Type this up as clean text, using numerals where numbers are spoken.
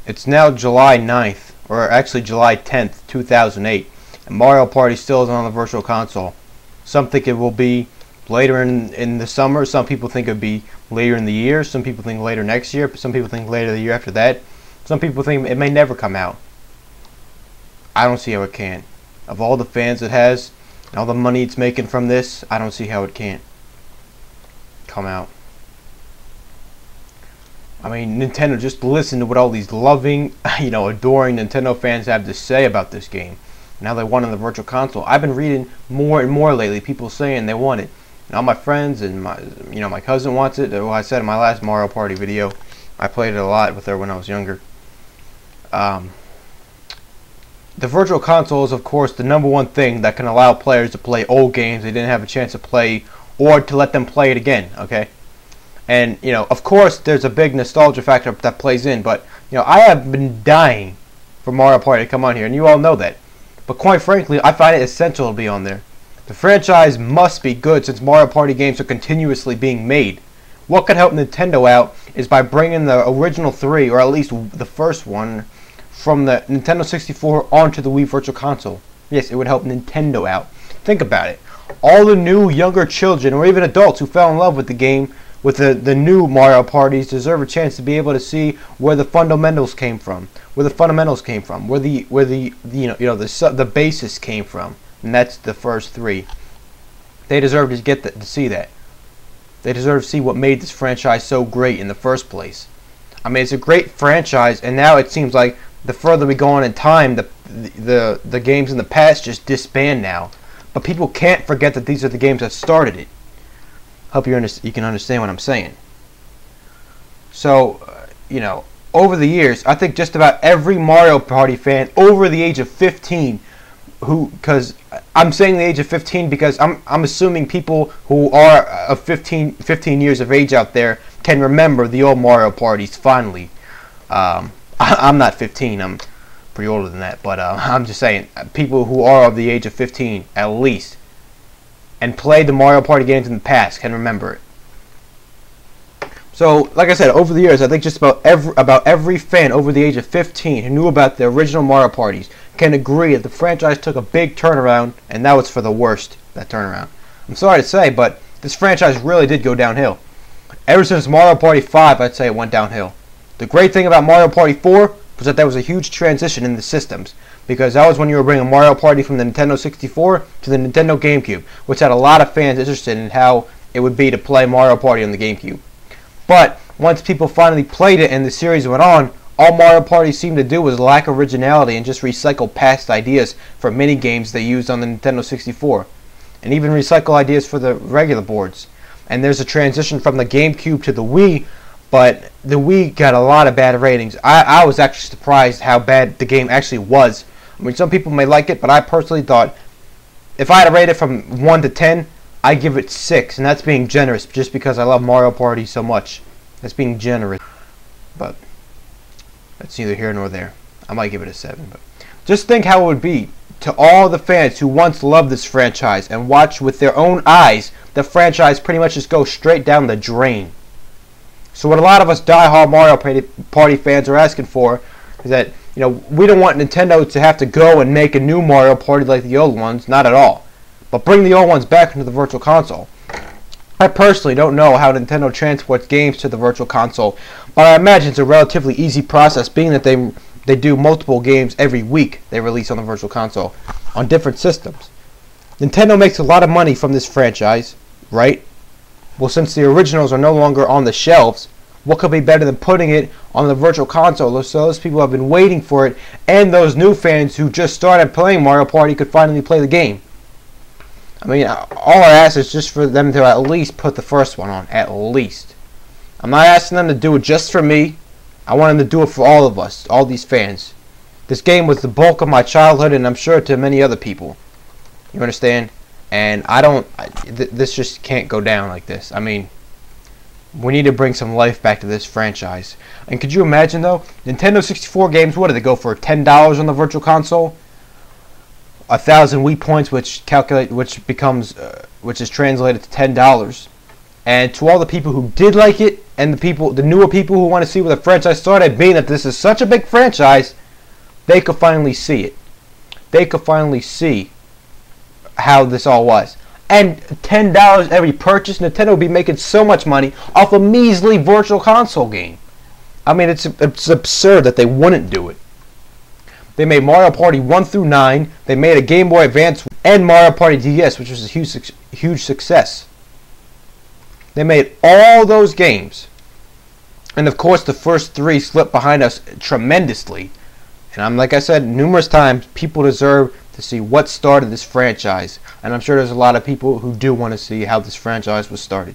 It's now July 9th, or actually July 10th, 2008, and Mario Party still isn't on the Virtual Console. Some think it will be later in the summer. Some people think it will be later in the year. Some people think later next year. Some people think later the year after that. Some people think it may never come out. I don't see how it can. Of all the fans it has, and all the money it's making from this, I don't see how it can't come out. I mean, Nintendo, just listen to what all these loving, adoring Nintendo fans have to say about this game. Now they want it on the Virtual Console. I've been reading more and more lately, people saying they want it. And all my friends and my cousin wants it. Well, I said in my last Mario Party video, I played it a lot with her when I was younger. The Virtual Console is, of course, the #1 thing that can allow players to play old games they didn't have a chance to play, or to let them play it again, okay? And, of course, there's a big nostalgia factor that plays in, but, I have been dying for Mario Party to come on here, and you all know that. But quite frankly, I find it essential to be on there. The franchise must be good since Mario Party games are continuously being made. What could help Nintendo out is by bringing the original 3, or at least the first one, from the Nintendo 64 onto the Wii Virtual Console. Yes, it would help Nintendo out. Think about it. All the new younger children, or even adults who fell in love with the game, with the new Mario Parties, deserve a chance to be able to see where the fundamentals came from, where the basis came from, and that's the first 3. They deserve to to see that. They deserve to see what made this franchise so great in the first place. I mean, it's a great franchise, and now it seems like the further we go on in time, the games in the past just disband now. But people can't forget that these are the games that started it. Hope you can understand what I'm saying. So, over the years, I think just about every Mario Party fan over the age of 15, because I'm saying the age of 15 because I'm assuming people who are of 15 years of age out there can remember the old Mario Parties finally. I'm not 15, I'm pretty older than that, but I'm just saying, people who are of the age of 15 at least, and played the Mario Party games in the past, can remember it. So, like I said, over the years, I think just about every fan over the age of 15 who knew about the original Mario Parties can agree that the franchise took a big turnaround, and that was for the worst, that turnaround. I'm sorry to say, but this franchise really did go downhill. Ever since Mario Party 5, I'd say it went downhill. The great thing about Mario Party 4 was that there was a huge transition in the systems, because that was when you were bringing Mario Party from the Nintendo 64 to the Nintendo GameCube, which had a lot of fans interested in how it would be to play Mario Party on the GameCube. But once people finally played it and the series went on, all Mario Party seemed to do was lack originality and just recycle past ideas for mini games they used on the Nintendo 64, and even recycle ideas for the regular boards. And there's a transition from the GameCube to the Wii, but the Wii got a lot of bad ratings. I was actually surprised how bad the game actually was. I mean, some people may like it, but I personally thought if I had to rate it from 1 to 10, I'd give it 6, and that's being generous just because I love Mario Party so much. That's being generous. But that's neither here nor there. I might give it a 7. But just think how it would be to all the fans who once loved this franchise and watched with their own eyes the franchise pretty much just go straight down the drain. So what a lot of us die-hard Mario Party fans are asking for is that, we don't want Nintendo to have to go and make a new Mario Party like the old ones, not at all. But bring the old ones back into the Virtual Console. I personally don't know how Nintendo transports games to the Virtual Console, but I imagine it's a relatively easy process, being that they do multiple games every week they release on the Virtual Console on different systems. Nintendo makes a lot of money from this franchise, right? Well, since the originals are no longer on the shelves, what could be better than putting it on the Virtual Console so those people have been waiting for it, and those new fans who just started playing Mario Party could finally play the game? I mean, all I ask is just for them to at least put the first one on, at least. I'm not asking them to do it just for me. I want them to do it for all of us, all these fans. This game was the bulk of my childhood, and I'm sure to many other people. You understand? And this just can't go down like this. I mean, we need to bring some life back to this franchise. And could you imagine, though? Nintendo 64 games, what do they go for? $10 on the Virtual Console? 1,000 Wii points, which is translated to $10. And to all the people who did like it and the newer people who want to see where the franchise started, being that this is such a big franchise, they could finally see it. They could finally see how this all was. And $10 every purchase, Nintendo would be making so much money off a measly virtual console game. I mean, it's absurd that they wouldn't do it. They made Mario Party 1 through 9. They made a Game Boy Advance and Mario Party DS, which was a huge success. They made all those games. And of course, the first 3 slipped behind us tremendously. And like I said numerous times, people deserve to see what started this franchise. And I'm sure there's a lot of people who do want to see how this franchise was started.